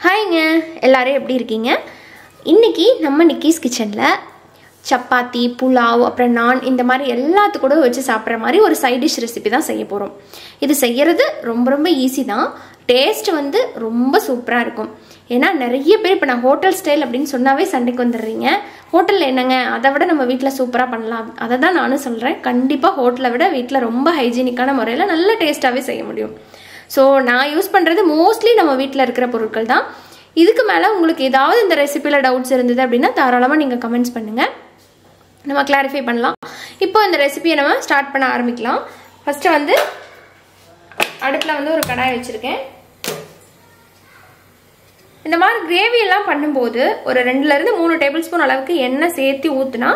ஹாய்ங்க, எல்லாரும் எப்படி இருக்கீங்க? இன்னைக்கு நம்ம நிக்கிஸ் கிச்சனில் சப்பாத்தி, புலாவ், அப்புறம் நான் இந்த மாதிரி எல்லாத்து கூட வச்சு சாப்பிட்ற மாதிரி ஒரு சைட் டிஷ் ரெசிபி தான் செய்ய போகிறோம். இது செய்கிறது ரொம்ப ரொம்ப ஈஸி தான். டேஸ்ட் வந்து ரொம்ப சூப்பராக இருக்கும். ஏன்னா நிறைய பேர் இப்போ நான் ஹோட்டல் ஸ்டைல் அப்படின்னு சொன்னாவே சண்டைக்கு வந்துடுறீங்க. ஹோட்டலில் என்னங்க, அதை விட நம்ம வீட்டில் சூப்பராக பண்ணலாம். அதை தான் நானும் சொல்கிறேன். கண்டிப்பாக ஹோட்டலை விட வீட்டில் ரொம்ப ஹைஜீனிக்கான முறையில் நல்ல டேஸ்ட்டாகவே செய்ய முடியும். ஸோ நான் யூஸ் பண்ணுறது மோஸ்ட்லி நம்ம வீட்டில் இருக்கிற பொருட்கள் தான். இதுக்கு மேலே உங்களுக்கு ஏதாவது இந்த ரெசிபியில் டவுட்ஸ் இருந்தது அப்படின்னா தாராளமாக நீங்கள் கமெண்ட்ஸ் பண்ணுங்கள், நம்ம கிளாரிஃபை பண்ணலாம். இப்போ இந்த ரெசிபியை நம்ம ஸ்டார்ட் பண்ண ஆரம்பிக்கலாம். ஃபஸ்ட்டு வந்து அடுப்பில் வந்து ஒரு கடாய் வச்சுருக்கேன். இந்த மாதிரி கிரேவி எல்லாம் பண்ணும்போது ஒரு 2-3 டேபிள் ஸ்பூன் அளவுக்கு எண்ணெய் சேர்த்து ஊற்றுனா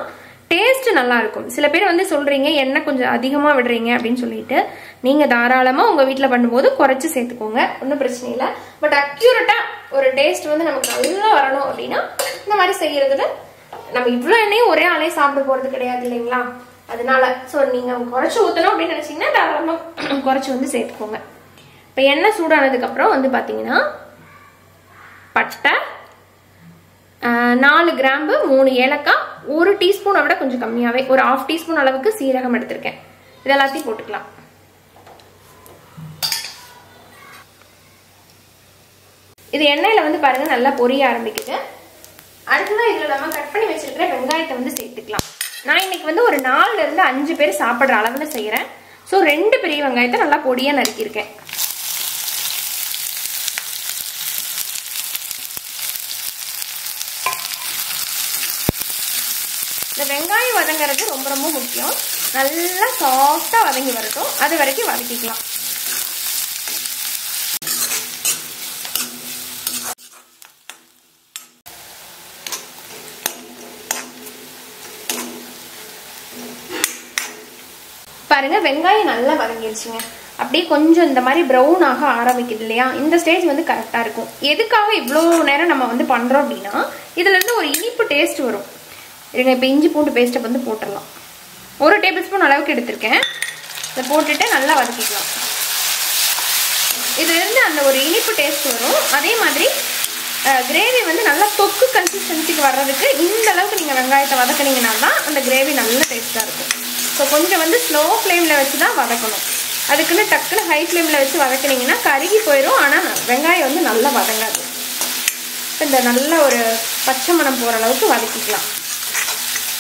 டேஸ்ட் நல்லா இருக்கும். சில பேர் வந்து சொல்றீங்க எண்ணெய் கொஞ்சம் அதிகமாக விடுறீங்க அப்படின்னு சொல்லிட்டு, நீங்க தாராளமாக உங்க வீட்டில் பண்ணும்போது குறைச்சி சேர்த்துக்கோங்க, ஒன்றும் பிரச்சனை இல்லை. பட் அக்யூரேட்டா ஒரு டேஸ்ட் வந்து நமக்கு நல்லா வரணும் அப்படின்னா இந்த மாதிரி செய்யறதுல நம்ம இவ்வளோ எண்ணெயும் ஒரே ஆளே சாப்பிட போறது கிடையாது இல்லைங்களா? அதனால ஸோ நீங்க குறைச்சி ஊற்றணும் அப்படின்னு நினைச்சீங்கன்னா தாராளமாக குறைச்சி வந்து சேர்த்துக்கோங்க. இப்போ எண்ணெய் சூடானதுக்கு அப்புறம் வந்து பார்த்தீங்கன்னா பட்டை, 4 கிராம்பு, 3 ஏலக்காய், 1 டீஸ்பூனை விட கொஞ்சம் கம்மியாவே ஒரு 1/2 டீஸ்பூன் அளவுக்கு சீரகம் எடுத்திருக்கேன். இது எல்லாத்தையும் போட்டுக்கலாம். இது எண்ணெயில வந்து பாருங்க நல்லா பொரிய ஆரம்பிக்குது. அடுத்ததான் இதுல நம்ம கட் பண்ணி வச்சிருக்கிற வெங்காயத்தை வந்து சேர்த்துக்கலாம். நான் இன்னைக்கு வந்து ஒரு 4-5 பேர் சாப்பிட்ற அளவுல செய்யறேன். ஸோ 2 பெரிய வெங்காயத்தை நல்லா பொடியா நறுக்கியிருக்கேன். இந்த வெங்காயம் வதங்கிறது ரொம்ப ரொம்ப முக்கியம். நல்லா சாஃப்டா வதங்கி வரட்டும், அது வரைக்கும் வதக்கிக்கலாம். பாருங்க வெங்காயம் நல்லா வதங்கிடுச்சுங்க. அப்படியே கொஞ்சம் இந்த மாதிரி ப்ரௌன் ஆக ஆரம்பிக்குது இல்லையா? இந்த ஸ்டேஜ் வந்து கரெக்டா இருக்கும். எதுக்காக இவ்வளோ நேரம் நம்ம வந்து பண்றோம் அப்படின்னா இதுல இருந்து ஒரு இனிப்பு டேஸ்ட் வரும். இருங்க, இப்போ இஞ்சி பூண்டு பேஸ்ட்டை வந்து போட்டுடலாம். 1 டேபிள் ஸ்பூன் அளவுக்கு எடுத்திருக்கேன். இதை போட்டுட்டு நல்லா வதக்கிக்கலாம். இதுலேருந்து அந்த ஒரு இனிப்பு டேஸ்ட் வரும். அதே மாதிரி கிரேவி வந்து நல்லா தொக்கு கன்சிஸ்டன்சிக்கு வர்றதுக்கு இந்த அளவுக்கு நீங்கள் வெங்காயத்தை வதக்கினீங்கன்னா தான் அந்த கிரேவி நல்ல டேஸ்ட்டாக இருக்கும். ஸோ கொஞ்சம் வந்து ஸ்லோ ஃப்ளேமில் வச்சு தான் வதக்கணும். அதுக்குன்னு டக்குன்னு ஹை ஃப்ளேமில் வச்சு வதக்கினீங்கன்னா கருகி போயிடும். ஆனால் வெங்காயம் வந்து நல்லா வதங்காது. இந்த நல்ல ஒரு பச்சை மணம் போகிற அளவுக்கு வதக்கிக்கலாம்.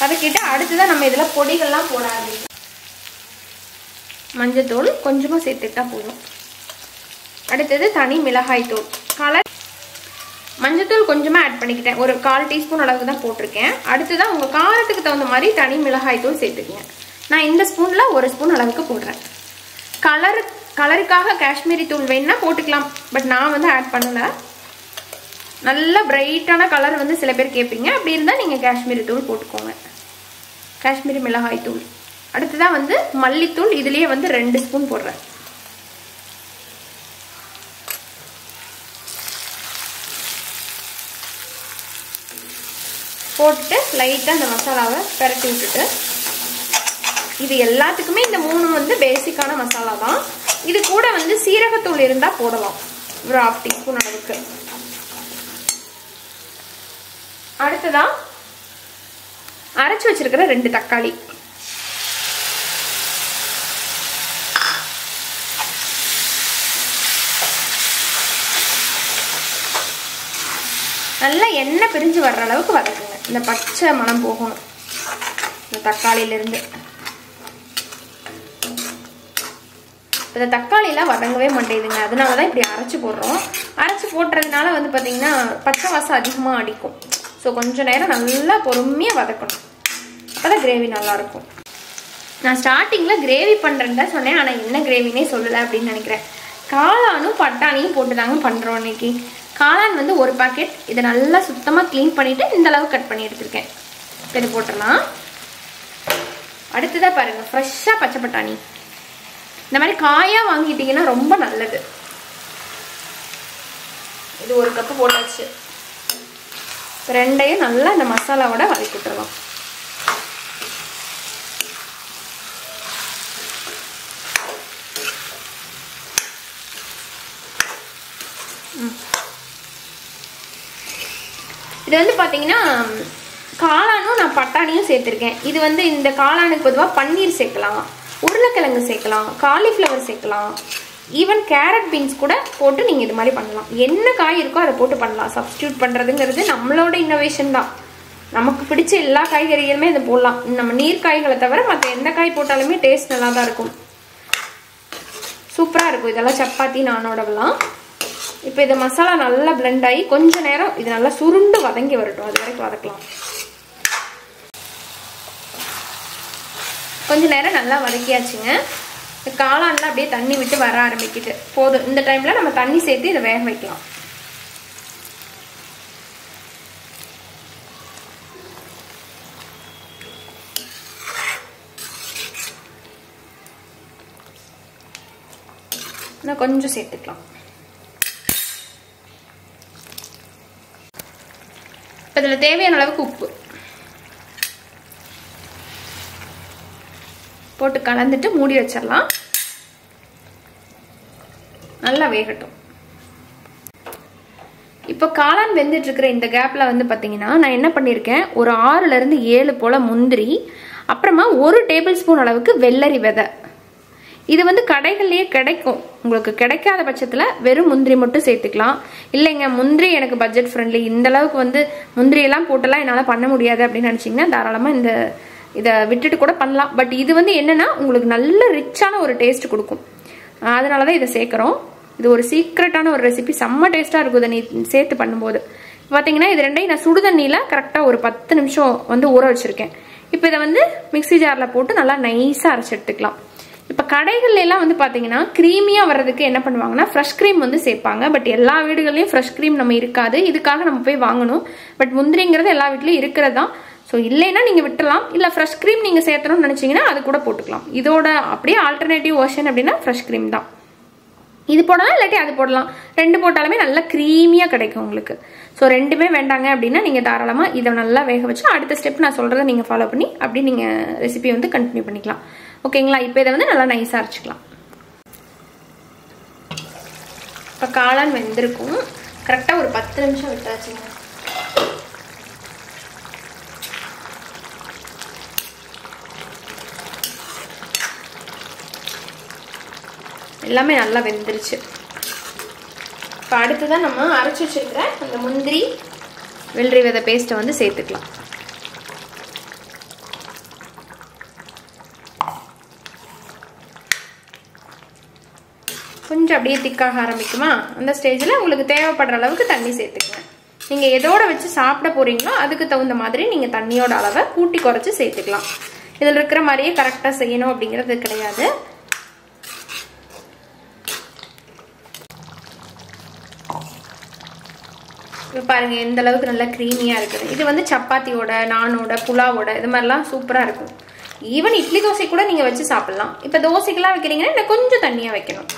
வதக்கிட்டு அடுத்துதான் நம்ம இதில் பொடிகள்லாம் போட ஆரம்பிக்கும். மஞ்சத்தூள் கொஞ்சமாக சேர்த்துட்டா போதும். அடுத்தது தனி மிளகாய் தூள். மஞ்சத்தூள் கொஞ்சமாக ஆட் பண்ணிக்கிட்டேன். ஒரு 1/4 டீஸ்பூன் அளவுக்கு தான் போட்டிருக்கேன். அடுத்ததான் உங்கள் காரத்துக்கு தகுந்த மாதிரி தனி மிளகாய் தூள் சேர்த்துக்கங்க. நான் இந்த ஸ்பூனில் 1 ஸ்பூன் அளவுக்கு போடுறேன். கலருக்காக காஷ்மீரி தூள் வேணுன்னா போட்டுக்கலாம். பட் நான் வந்து ஆட் பண்ணலை. நல்ல பிரைட்டான கலர் வந்து சில பேர் கேட்பீங்க. அப்படி இருந்தால் நீங்கள் காஷ்மீரி தூள் போட்டுக்கோங்க, காஷ்மீரி மிளகாய் தூள். அடுத்ததான் வந்து மல்லித்தூள். இதுலேயே வந்து 2 ஸ்பூன் போடுறேன். போட்டுட்டு லைட்டாக அந்த மசாலாவை பரட்டி விட்டுட்டு, இது எல்லாத்துக்குமே இந்த 3 வந்து பேசிக்கான மசாலா தான். இது கூட வந்து சீரகத்தூள் இருந்தால் போடலாம், ஒரு 1/2 டீஸ்பூன் அளவுக்கு. அடுத்ததா அரைச்சு வச்சிருக்கிற 2 தக்காளி. நல்லா எண்ணெய் பிரிஞ்சு வர்ற அளவுக்கு வதக்குங்க. இந்த பச்சை மணம் போகணும் இந்த தக்காளியிலிருந்து. இந்த தக்காளிலாம் வதங்கவே மாட்டேங்குதுங்க. அதனாலதான் இப்படி அரைச்சு போடுறோம். அரைச்சு போட்டுறதுனால வந்து பாத்தீங்கன்னா பச்சை வாசம் அதிகமா அடிக்கும். ஸோ கொஞ்ச நேரம் நல்லா பொறுமையாக வதக்கணும். அப்போதான் கிரேவி நல்லாயிருக்கும். நான் ஸ்டார்டிங்கில் கிரேவி பண்ணுறேன்னு தான் சொன்னேன், ஆனால் என்ன கிரேவினே சொல்லலை அப்படின்னு நினைக்கிறேன். காளானும் பட்டாணியும் போட்டு தாங்க பண்ணுறோம் இன்னைக்கு. காளான் வந்து 1 பாக்கெட். இதை நல்லா சுத்தமாக க்ளீன் பண்ணிவிட்டு இந்த அளவு கட் பண்ணி எடுத்துருக்கேன். இதை போட்டுடலாம். அடுத்ததாக பாருங்கள், ஃப்ரெஷ்ஷாக பச்சை பட்டாணி. இந்த மாதிரி காயாக வாங்கிட்டீங்கன்னா ரொம்ப நல்லது. இது 1 கப்பு போட்டாச்சு. 2ஐயும் நல்லா இந்த மசாலாவோட வதக்கி விட்டுறலாம். இது வந்து பார்த்தீங்கன்னா காளானும் நான் பட்டாணியும் சேர்த்துருக்கேன். இது வந்து இந்த காளானுக்கு பொதுவாக பன்னீர் சேர்க்கலாம், உருளைக்கிழங்கு சேர்க்கலாம், காலிஃப்ளவர் சேர்க்கலாம், ஈவன் கேரட் பீன்ஸ் கூட போட்டு நீங்கள் இது மாதிரி பண்ணலாம். என்ன காய் இருக்கோ அதை போட்டு பண்ணலாம். சப்ஸ்டியூட் பண்ணுறதுங்கிறது நம்மளோட இன்னோவேஷன் தான். நமக்கு பிடிச்ச எல்லா காய்கறிகளுமே இதை போடலாம். நம்ம நீர் காய்களை தவிர மற்ற எந்த காய் போட்டாலுமே டேஸ்ட் நல்லா தான் இருக்கும், சூப்பராக இருக்கும். இதெல்லாம் சப்பாத்தி நானோடலாம். இப்போ இது மசாலா நல்லா பிளெண்ட் ஆகி கொஞ்ச நேரம் இது நல்லா சுருண்டு வதங்கி வரட்டும். அது வரைக்கும் வதக்கலாம். கொஞ்ச நேரம் நல்லா வதக்கியாச்சுங்க. காளான்லாம் அப்படியே தண்ணி விட்டு வர ஆரம்பிக்கிட்டு போதும். இந்த டைம்ல நம்ம தண்ணி சேர்த்து இதை வேக வைக்கலாம். இன்னும் கொஞ்சம் சேர்த்துக்கலாம். இப்போ இதில் தேவையான அளவுக்கு உப்பு போட்டு கலந்துட்டு மூடி வச்சிடலாம். நல்லா வேகட்டும். இப்போ காளான் வெந்துட்டு இருக்கிற இந்த கேப்ல வந்து பார்த்தீங்கன்னா நான் என்ன பண்ணியிருக்கேன், ஒரு 6ல இருந்து 7 போல முந்திரி, அப்புறமா 1 டேபிள் ஸ்பூன் அளவுக்கு வெள்ளரி விதை. இது வந்து கடைகள்லேயே கிடைக்கும். உங்களுக்கு கிடைக்காத பட்சத்தில் வெறும் முந்திரி மட்டும் சேர்த்துக்கலாம். இல்லைங்க முந்திரி எனக்கு பட்ஜெட் ஃப்ரெண்ட்லி, இந்த அளவுக்கு வந்து முந்திரியெல்லாம் போட்டெல்லாம் என்னால் பண்ண முடியாது அப்படின்னு நினச்சிங்கன்னா தாராளமாக இதை விட்டுட்டு கூட பண்ணலாம். பட் இது வந்து என்னன்னா உங்களுக்கு நல்ல ரிச்சான ஒரு டேஸ்ட் கொடுக்கும். அதனால தான் இதை சேர்க்குறோம். இது ஒரு சீக்ரெட்டான ஒரு ரெசிபி, செம்ம டேஸ்ட்டாக இருக்கும் இதை நீ சேர்த்து பண்ணும்போது. பார்த்தீங்கன்னா இது ரெண்டையும் நான் சுடுதண்ணியில் கரெக்டாக ஒரு 10 நிமிஷம் வந்து ஊற வச்சுருக்கேன். இப்போ இதை வந்து மிக்சி ஜாரில் போட்டு நல்லா நைஸாக அரைச்சி எடுத்துக்கலாம். இப்போ கடைகள்ல எல்லாம் வந்து பார்த்தீங்கன்னா க்ரீமியாக வர்றதுக்கு என்ன பண்ணுவாங்கன்னா ஃப்ரெஷ் க்ரீம் வந்து சேர்ப்பாங்க. பட் எல்லா வீடுகள்லையும் ஃப்ரெஷ் க்ரீம் நம்ம இருக்காது, இதுக்காக நம்ம போய் வாங்கணும். பட் முந்திரிங்கிறது எல்லா வீட்லையும் இருக்கிறது தான். ஸோ இல்லைன்னா நீங்கள் விட்டுலாம். இல்லை ஃப்ரெஷ் க்ரீம் நீங்கள் சேர்த்தணும்னு நினச்சிங்கன்னா அது கூட போட்டுக்கலாம். இதோட அப்படியே ஆல்டர்னேட்டிவ் வெர்ஷன் அப்படின்னா ஃப்ரெஷ் க்ரீம் தான். இது போடலாம், இல்லாட்டி அது போடலாம். 2 போட்டாலுமே நல்லா க்ரீமியாக கிடைக்கும் உங்களுக்கு. ஸோ 2மே வேண்டாங்க அப்படின்னா நீங்கள் தாராளமாக இதை நல்லா வேக வச்சு அடுத்த ஸ்டெப் நான் சொல்கிறத நீங்கள் ஃபாலோ பண்ணி அப்படி நீங்கள் ரெசிபியை வந்து கண்டினியூ பண்ணிக்கலாம். ஓகேங்களா? இப்போ இதை வந்து நல்லா நைஸாக அரைச்சிக்கலாம். இப்போ காளான் வெந்திருக்கும். கரெக்டாக ஒரு 10 நிமிஷம் விட்டாச்சுங்க. எல்லாமே நல்லா வெந்துருச்சு. இப்போ அடுத்துதான் நம்ம அரைச்சி வச்சிருக்கிற அந்த முந்திரி வெள்ளரி விதை பேஸ்ட்டை வந்து சேர்த்துக்கலாம். கொஞ்சம் அப்படியே திக்காக ஆரம்பிக்குமா, அந்த ஸ்டேஜில் உங்களுக்கு தேவைப்படுற அளவுக்கு தண்ணி சேர்த்துக்குங்க. நீங்கள் எதோட வச்சு சாப்பிட போறீங்களோ அதுக்கு தகுந்த மாதிரி நீங்கள் தண்ணியோட அளவை கூட்டி குறைச்சி சேர்த்துக்கலாம். இதில் இருக்கிற மாதிரியே கரெக்டாக செய்யணும் அப்படிங்கிறது கிடையாது. இப்போ பாருங்க எந்த அளவுக்கு நல்லா க்ரீமியாக இருக்குது. இது வந்து சப்பாத்தியோட, நானோட, புலாவோட இது மாதிரிலாம் சூப்பராக இருக்கும். ஈவன் இட்லி தோசை கூட நீங்கள் வச்சு சாப்பிட்லாம். இப்போ தோசைக்கெல்லாம் வைக்கிறீங்கன்னா இன்னும் கொஞ்சம் தண்ணியாக வைக்கணும்.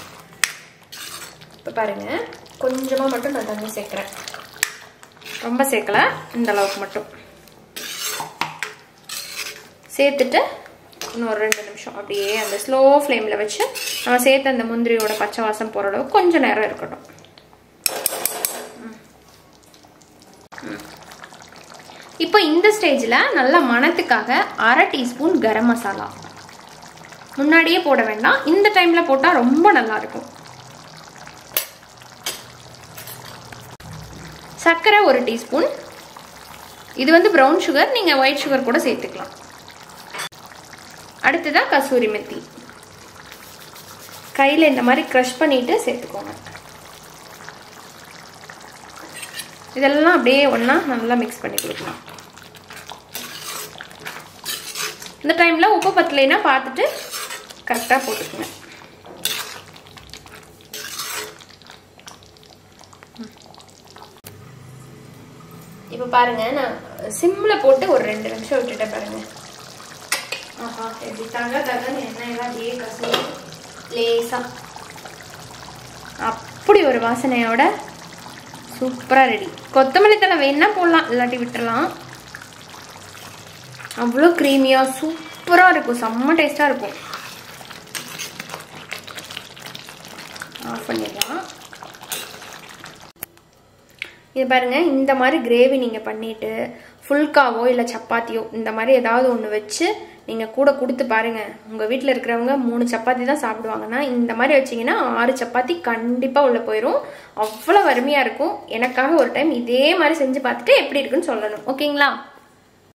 இப்போ பாருங்க கொஞ்சமாக மட்டும் நான் தண்ணி சேர்க்குறேன், ரொம்ப சேர்க்கல, இந்த அளவுக்கு மட்டும் சேர்த்துட்டு இன்னொரு 2 நிமிஷம் அப்படியே அந்த ஸ்லோ ஃப்ளேமில் வச்சு நம்ம சேர்த்து அந்த முந்திரியோட பச்சை வாசம் போகிற அளவுக்கு கொஞ்சம் நேரம் இருக்கட்டும். இப்போ இந்த ஸ்டேஜில் நல்ல மணத்துக்காக 1/2 டீஸ்பூன் கரம் மசாலா முன்னாடியே போட வேண்டாம், இந்த டைமில் போட்டால் ரொம்ப நல்லா இருக்கும். சர்க்கரை 1 டீஸ்பூன். இது வந்து ப்ரௌன் சுகர், நீங்கள் ஒயிட் சுகர் கூட சேர்த்துக்கலாம். அடுத்ததான் கசூரி மெத்தி. கையில் இந்த மாதிரி க்ரஷ் பண்ணிட்டு சேர்த்துக்கோங்க. இதெல்லாம் அப்படியே ஒன்றா நல்லா மிக்ஸ் பண்ணி கொடுக்கலாம். இந்த டைமில் உப்பு பத்தலைன்னா பார்த்துட்டு கரெக்டாக போட்டுக்கோங்க. இப்போ பாருங்க நான் சிம்மில் போட்டு ஒரு 2 நிமிஷம் விட்டுட்டேன் பாருங்க. ஆஹா எப்படி தகன்னு எண்ணெய் எல்லாம் அப்படியே கசூரி லேசாக அப்படி ஒரு வாசனையோட சூப்பராக ரெடி. கொத்தமல்லி தழை வேணா போடலாம், இல்லாட்டி விட்டுறலாம். அவ்வளோ க்ரீமியாக சூப்பராக இருக்கும், செம்ம டேஸ்ட்டாக இருக்கும். ஆஃப் பண்ணிடலாம். இது பாருங்கள், இந்த மாதிரி கிரேவி நீங்கள் பண்ணிவிட்டு ஃபுல்காவோ இல்லை சப்பாத்தியோ இந்த மாதிரி ஏதாவது ஒன்று வச்சு நீங்கள் கூட கொடுத்து பாருங்கள். உங்கள் வீட்டில் இருக்கிறவங்க 3 சப்பாத்தி தான் சாப்பிடுவாங்கன்னா இந்த மாதிரி வச்சிங்கன்னா 6 சப்பாத்தி கண்டிப்பாக உள்ளே போயிடும். அவ்வளோ அருமையாக இருக்கும். எனக்காக ஒரு டைம் இதே மாதிரி செஞ்சு பார்த்துட்டு எப்படி இருக்குன்னு சொல்லணும். ஓகேங்களா?